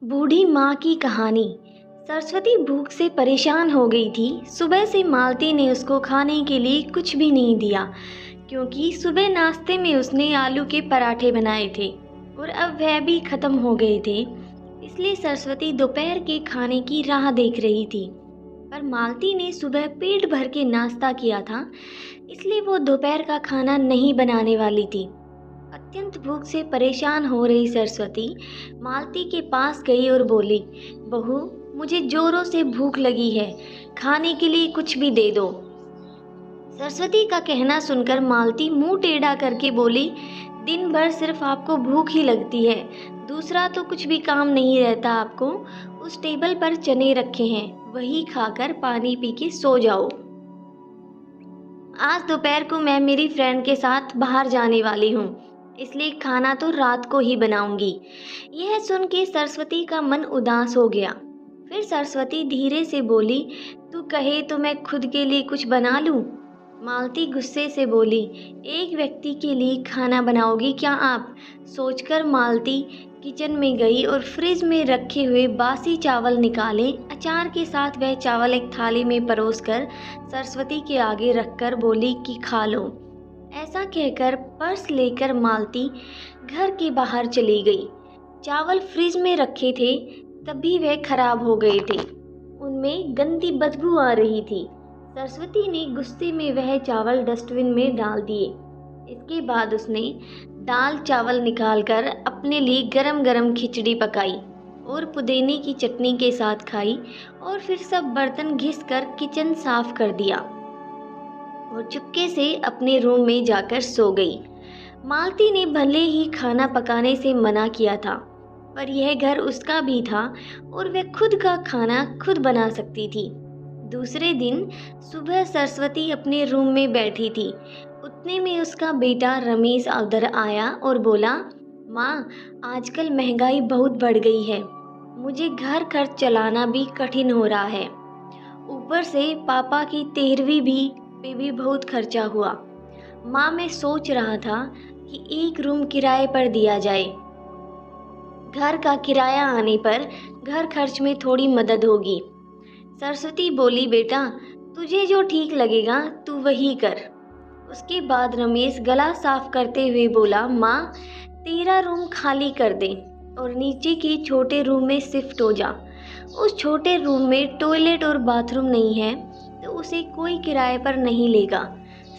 बूढ़ी माँ की कहानी। सरस्वती भूख से परेशान हो गई थी। सुबह से मालती ने उसको खाने के लिए कुछ भी नहीं दिया, क्योंकि सुबह नाश्ते में उसने आलू के पराठे बनाए थे और अब वह भी खत्म हो गए थे। इसलिए सरस्वती दोपहर के खाने की राह देख रही थी। पर मालती ने सुबह पेट भर के नाश्ता किया था, इसलिए वो दोपहर का खाना नहीं बनाने वाली थी। अत्यंत भूख से परेशान हो रही सरस्वती मालती के पास गई और बोली, बहू, मुझे जोरों से भूख लगी है, खाने के लिए कुछ भी दे दो। सरस्वती का कहना सुनकर मालती मुंह टेढ़ा करके बोली, दिन भर सिर्फ आपको भूख ही लगती है, दूसरा तो कुछ भी काम नहीं रहता आपको। उस टेबल पर चने रखे हैं, वही खाकर पानी पी के सो जाओ। आज दोपहर को मैं मेरी फ्रेंड के साथ बाहर जाने वाली हूँ, इसलिए खाना तो रात को ही बनाऊंगी। यह सुन के सरस्वती का मन उदास हो गया। फिर सरस्वती धीरे से बोली, तू कहे तो मैं खुद के लिए कुछ बना लूं? मालती गुस्से से बोली, एक व्यक्ति के लिए खाना बनाओगी क्या आप? सोचकर मालती किचन में गई और फ्रिज में रखे हुए बासी चावल निकाले। अचार के साथ वह चावल एक थाली में परोसकर सरस्वती के आगे रखकर बोली कि खा लो। ऐसा कहकर पर्स लेकर मालती घर के बाहर चली गई। चावल फ्रिज में रखे थे, तभी वह खराब हो गए थे। उनमें गंदी बदबू आ रही थी। सरस्वती ने गुस्से में वह चावल डस्टबिन में डाल दिए। इसके बाद उसने दाल चावल निकालकर अपने लिए गरम गरम खिचड़ी पकाई और पुदीने की चटनी के साथ खाई और फिर सब बर्तन घिसकर किचन साफ कर दिया और चुपके से अपने रूम में जाकर सो गई। मालती ने भले ही खाना पकाने से मना किया था, पर यह घर उसका भी था और वह खुद का खाना खुद बना सकती थी। दूसरे दिन सुबह सरस्वती अपने रूम में बैठी थी। उतने में उसका बेटा रमेश उधर आया और बोला, माँ, आजकल महंगाई बहुत बढ़ गई है, मुझे घर खर्च चलाना भी कठिन हो रहा है। ऊपर से पापा की 13वीं भी पे भी बहुत खर्चा हुआ। माँ, मैं सोच रहा था कि एक रूम किराए पर दिया जाए। घर का किराया आने पर घर खर्च में थोड़ी मदद होगी। सरस्वती बोली, बेटा, तुझे जो ठीक लगेगा तू वही कर। उसके बाद रमेश गला साफ करते हुए बोला, माँ, तेरा रूम खाली कर दे और नीचे के छोटे रूम में शिफ्ट हो जा। उस छोटे रूम में टॉयलेट और बाथरूम नहीं है तो उसे कोई किराए पर नहीं लेगा।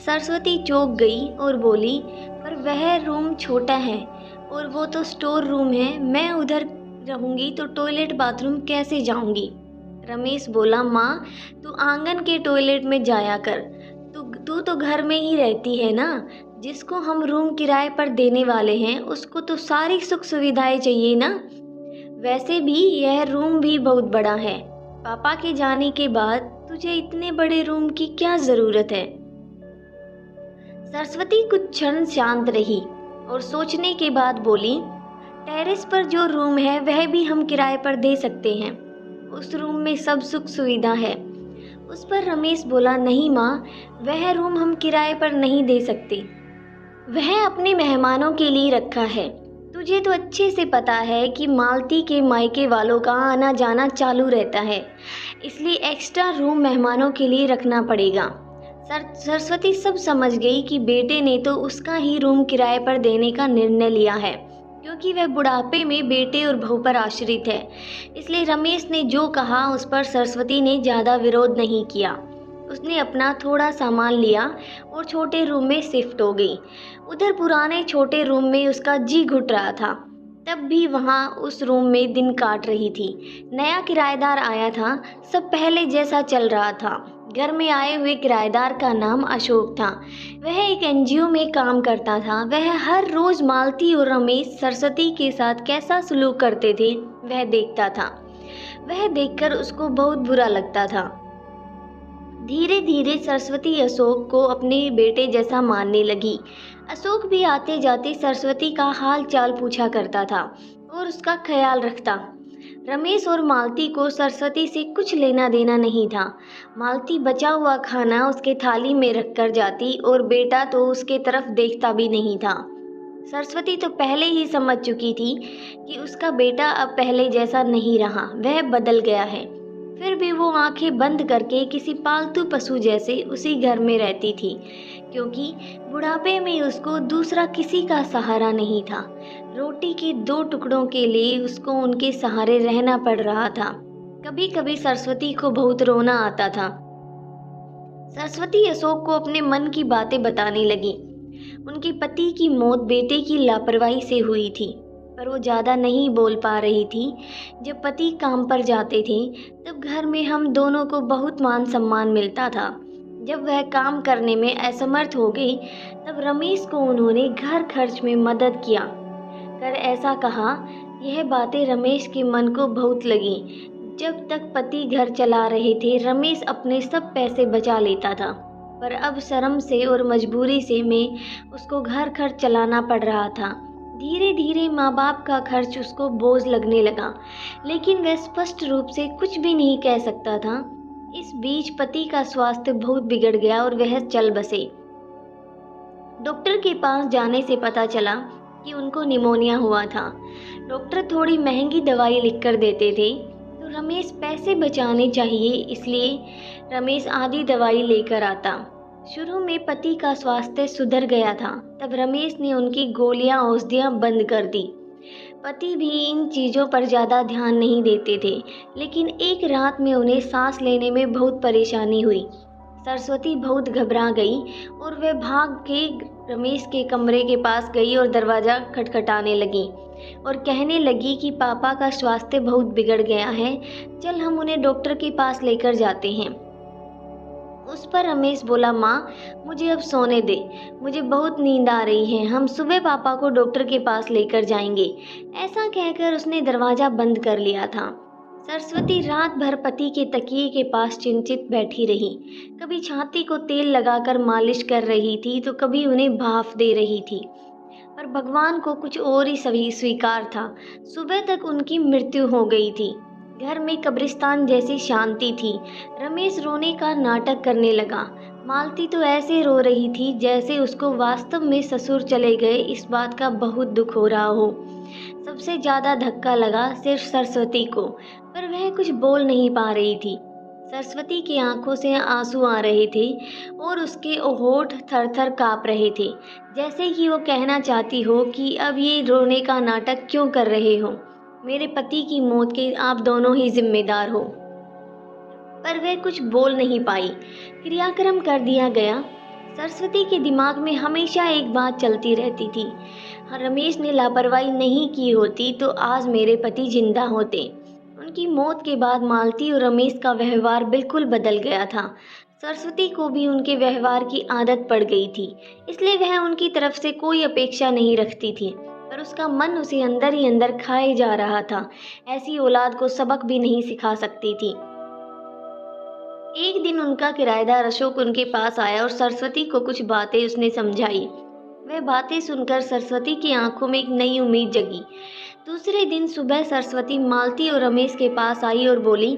सरस्वती चौंक गई और बोली, पर वह रूम छोटा है और वो तो स्टोर रूम है, मैं उधर रहूंगी तो टॉयलेट बाथरूम कैसे जाऊंगी? रमेश बोला, माँ, तू आंगन के टॉयलेट में जाया कर, तू तो घर में ही रहती है ना। जिसको हम रूम किराए पर देने वाले हैं उसको तो सारी सुख सुविधाएं चाहिए ना। वैसे भी यह रूम भी बहुत बड़ा है, पापा के जाने के बाद तुझे इतने बड़े रूम की क्या जरूरत है? सरस्वती कुछ क्षण शांत रही और सोचने के बाद बोली, टेरेस पर जो रूम है वह भी हम किराए पर दे सकते हैं, उस रूम में सब सुख सुविधा है। उस पर रमेश बोला, नहीं माँ, वह रूम हम किराए पर नहीं दे सकते, वह अपने मेहमानों के लिए रखा है। तुझे तो अच्छे से पता है कि मालती के मायके वालों का आना जाना चालू रहता है, इसलिए एक्स्ट्रा रूम मेहमानों के लिए रखना पड़ेगा। सरस्वती सब समझ गई कि बेटे ने तो उसका ही रूम किराए पर देने का निर्णय लिया है, क्योंकि वह बुढ़ापे में बेटे और बहू पर आश्रित है। इसलिए रमेश ने जो कहा उस पर सरस्वती ने ज़्यादा विरोध नहीं किया। उसने अपना थोड़ा सामान लिया और छोटे रूम में शिफ्ट हो गई। उधर पुराने छोटे रूम में उसका जी घुट रहा था, तब भी वहाँ उस रूम में दिन काट रही थी। नया किराएदार आया था, सब पहले जैसा चल रहा था। घर में आए हुए किराएदार का नाम अशोक था। वह एक एनजीओ में काम करता था। वह हर रोज मालती और रमेश सरस्वती के साथ कैसा सलूक करते थे वह देखता था। वह देखकर उसको बहुत बुरा लगता था। धीरे धीरे सरस्वती अशोक को अपने बेटे जैसा मानने लगी। अशोक भी आते जाते सरस्वती का हाल चाल पूछा करता था और उसका ख्याल रखता। रमेश और मालती को सरस्वती से कुछ लेना देना नहीं था। मालती बचा हुआ खाना उसके थाली में रख कर जाती और बेटा तो उसके तरफ देखता भी नहीं था। सरस्वती तो पहले ही समझ चुकी थी कि उसका बेटा अब पहले जैसा नहीं रहा, वह बदल गया है। फिर भी वो आंखें बंद करके किसी पालतू पशु जैसे उसी घर में रहती थी, क्योंकि बुढ़ापे में उसको दूसरा किसी का सहारा नहीं था। रोटी के 2 टुकड़ों के लिए उसको उनके सहारे रहना पड़ रहा था। कभी कभी सरस्वती को बहुत रोना आता था। सरस्वती अशोक को अपने मन की बातें बताने लगी। उनके पति की मौत बेटे की लापरवाही से हुई थी, पर वो ज़्यादा नहीं बोल पा रही थी। जब पति काम पर जाते थे तब घर में हम दोनों को बहुत मान सम्मान मिलता था। जब वह काम करने में असमर्थ हो गई तब रमेश को उन्होंने घर खर्च में मदद किया कर ऐसा कहा। यह बातें रमेश के मन को बहुत लगी। जब तक पति घर चला रहे थे रमेश अपने सब पैसे बचा लेता था, पर अब शर्म से और मजबूरी से में उसको घर खर्च चलाना पड़ रहा था। धीरे धीरे माँ बाप का खर्च उसको बोझ लगने लगा, लेकिन वह स्पष्ट रूप से कुछ भी नहीं कह सकता था। इस बीच पति का स्वास्थ्य बहुत बिगड़ गया और वह चल बसे। डॉक्टर के पास जाने से पता चला कि उनको निमोनिया हुआ था। डॉक्टर थोड़ी महंगी दवाई लिखकर देते थे, तो रमेश पैसे बचाने चाहिए, इसलिए रमेश आधी दवाई लेकर आता। शुरू में पति का स्वास्थ्य सुधर गया था, तब रमेश ने उनकी गोलियां औषधियां बंद कर दी। पति भी इन चीज़ों पर ज़्यादा ध्यान नहीं देते थे, लेकिन एक रात में उन्हें सांस लेने में बहुत परेशानी हुई। सरस्वती बहुत घबरा गई और वह भाग के रमेश के कमरे के पास गई और दरवाज़ा खटखटाने लगी और कहने लगी कि पापा का स्वास्थ्य बहुत बिगड़ गया है, चल हम उन्हें डॉक्टर के पास लेकर जाते हैं। उस पर रमेश बोला, माँ मुझे अब सोने दे, मुझे बहुत नींद आ रही है, हम सुबह पापा को डॉक्टर के पास लेकर जाएंगे। ऐसा कहकर उसने दरवाज़ा बंद कर लिया था। सरस्वती रात भर पति के तकिए के पास चिंतित बैठी रही। कभी छाती को तेल लगाकर मालिश कर रही थी तो कभी उन्हें भाफ दे रही थी, पर भगवान को कुछ और ही सभी स्वीकार था। सुबह तक उनकी मृत्यु हो गई थी। घर में कब्रिस्तान जैसी शांति थी। रमेश रोने का नाटक करने लगा। मालती तो ऐसे रो रही थी जैसे उसको वास्तव में ससुर चले गए इस बात का बहुत दुख हो रहा हो। सबसे ज़्यादा धक्का लगा सिर्फ सरस्वती को, पर वह कुछ बोल नहीं पा रही थी। सरस्वती की आंखों से आंसू आ रहे थे और उसके होंठ थर-थर काँप रहे थे, जैसे कि वो कहना चाहती हो कि अब ये रोने का नाटक क्यों कर रहे हो, मेरे पति की मौत के आप दोनों ही जिम्मेदार हो। पर वह कुछ बोल नहीं पाई। क्रियाक्रम कर दिया गया। सरस्वती के दिमाग में हमेशा एक बात चलती रहती थी, रमेश ने लापरवाही नहीं की होती तो आज मेरे पति जिंदा होते। उनकी मौत के बाद मालती और रमेश का व्यवहार बिल्कुल बदल गया था। सरस्वती को भी उनके व्यवहार की आदत पड़ गई थी, इसलिए वह उनकी तरफ से कोई अपेक्षा नहीं रखती थी, पर उसका मन उसे अंदर ही अंदर खाए जा रहा था। ऐसी औलाद को सबक भी नहीं सिखा सकती थी। एक दिन उनका किराएदार अशोक उनके पास आया और सरस्वती को कुछ बातें उसने समझाई। वह बातें सुनकर सरस्वती की आंखों में एक नई उम्मीद जगी। दूसरे दिन सुबह सरस्वती मालती और रमेश के पास आई और बोली,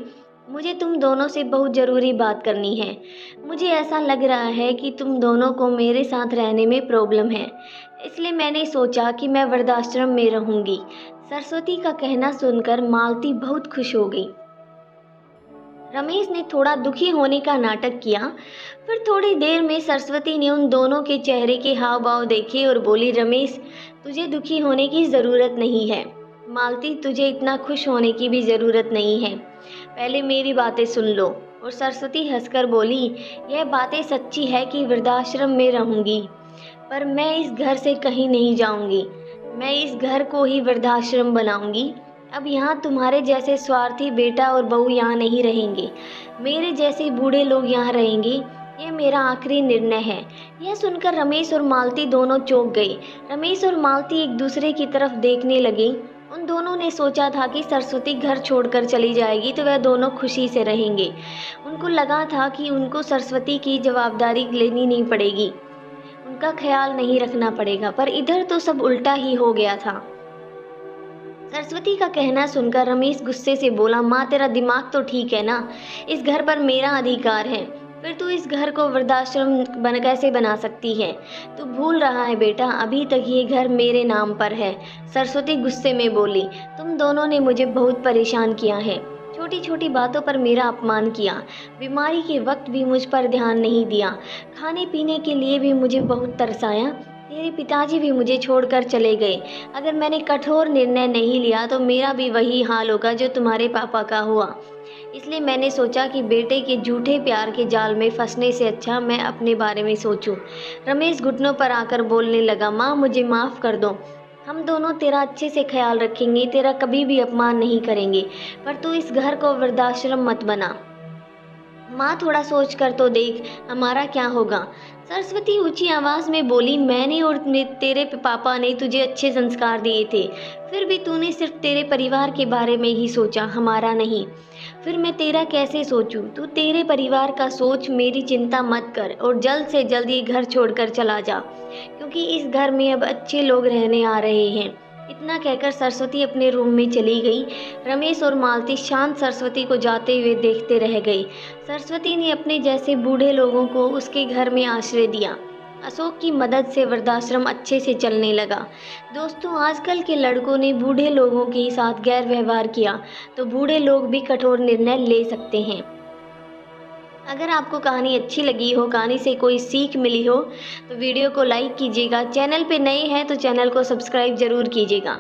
मुझे तुम दोनों से बहुत ज़रूरी बात करनी है। मुझे ऐसा लग रहा है कि तुम दोनों को मेरे साथ रहने में प्रॉब्लम है, इसलिए मैंने सोचा कि मैं वृद्धाश्रम में रहूंगी। सरस्वती का कहना सुनकर मालती बहुत खुश हो गई। रमेश ने थोड़ा दुखी होने का नाटक किया। फिर थोड़ी देर में सरस्वती ने उन दोनों के चेहरे के हाव भाव देखे और बोली, रमेश तुझे दुखी होने की ज़रूरत नहीं है, मालती तुझे इतना खुश होने की भी ज़रूरत नहीं है, पहले मेरी बातें सुन लो। और सरस्वती हंसकर बोली, यह बातें सच्ची है कि वृद्धाश्रम में रहूंगी, पर मैं इस घर से कहीं नहीं जाऊंगी, मैं इस घर को ही वृद्धाश्रम बनाऊंगी। अब यहाँ तुम्हारे जैसे स्वार्थी बेटा और बहू यहाँ नहीं रहेंगे, मेरे जैसे बूढ़े लोग यहाँ रहेंगे, यह मेरा आखिरी निर्णय है। यह सुनकर रमेश और मालती दोनों चौंक गए। रमेश और मालती एक दूसरे की तरफ देखने लगे। उन दोनों ने सोचा था कि सरस्वती घर छोड़कर चली जाएगी तो वह दोनों खुशी से रहेंगे। उनको लगा था कि उनको सरस्वती की जवाबदारी लेनी नहीं पड़ेगी, उनका ख्याल नहीं रखना पड़ेगा, पर इधर तो सब उल्टा ही हो गया था। सरस्वती का कहना सुनकर रमेश गुस्से से बोला, माँ तेरा दिमाग तो ठीक है ना, इस घर पर मेरा अधिकार है, फिर तू इस घर को वृद्धाश्रम कैसे बना सकती है? तू भूल रहा है बेटा, अभी तक ये घर मेरे नाम पर है। सरस्वती गुस्से में बोली, तुम दोनों ने मुझे बहुत परेशान किया है, छोटी छोटी बातों पर मेरा अपमान किया, बीमारी के वक्त भी मुझ पर ध्यान नहीं दिया, खाने पीने के लिए भी मुझे बहुत तरसाया। तेरे पिताजी भी मुझे छोड़कर चले गए। अगर मैंने कठोर निर्णय नहीं लिया तो मेरा भी वही हाल होगा जो तुम्हारे पापा का हुआ। इसलिए मैंने सोचा कि बेटे के झूठे प्यार के जाल में फंसने से अच्छा मैं अपने बारे में सोचूं। रमेश घुटनों पर आकर बोलने लगा, माँ मुझे माफ़ कर दो, हम दोनों तेरा अच्छे से ख्याल रखेंगे, तेरा कभी भी अपमान नहीं करेंगे, पर तू इस घर को वृद्धाश्रम मत बना। माँ थोड़ा सोच कर तो देख, हमारा क्या होगा? सरस्वती ऊंची आवाज में बोली, मैंने और तेरे पापा ने तुझे अच्छे संस्कार दिए थे, फिर भी तूने सिर्फ तेरे परिवार के बारे में ही सोचा, हमारा नहीं। फिर मैं तेरा कैसे सोचूं? तू तेरे परिवार का सोच, मेरी चिंता मत कर और जल्द से जल्द ये घर छोड़कर चला जा, क्योंकि इस घर में अब अच्छे लोग रहने आ रहे हैं। इतना कहकर सरस्वती अपने रूम में चली गई। रमेश और मालती शांत सरस्वती को जाते हुए देखते रह गए। सरस्वती ने अपने जैसे बूढ़े लोगों को उसके घर में आश्रय दिया। अशोक की मदद से वृद्धाश्रम अच्छे से चलने लगा। दोस्तों, आजकल के लड़कों ने बूढ़े लोगों के साथ गैर व्यवहार किया तो बूढ़े लोग भी कठोर निर्णय ले सकते हैं। अगर आपको कहानी अच्छी लगी हो, कहानी से कोई सीख मिली हो, तो वीडियो को लाइक कीजिएगा। चैनल पे नए हैं तो चैनल को सब्सक्राइब जरूर कीजिएगा।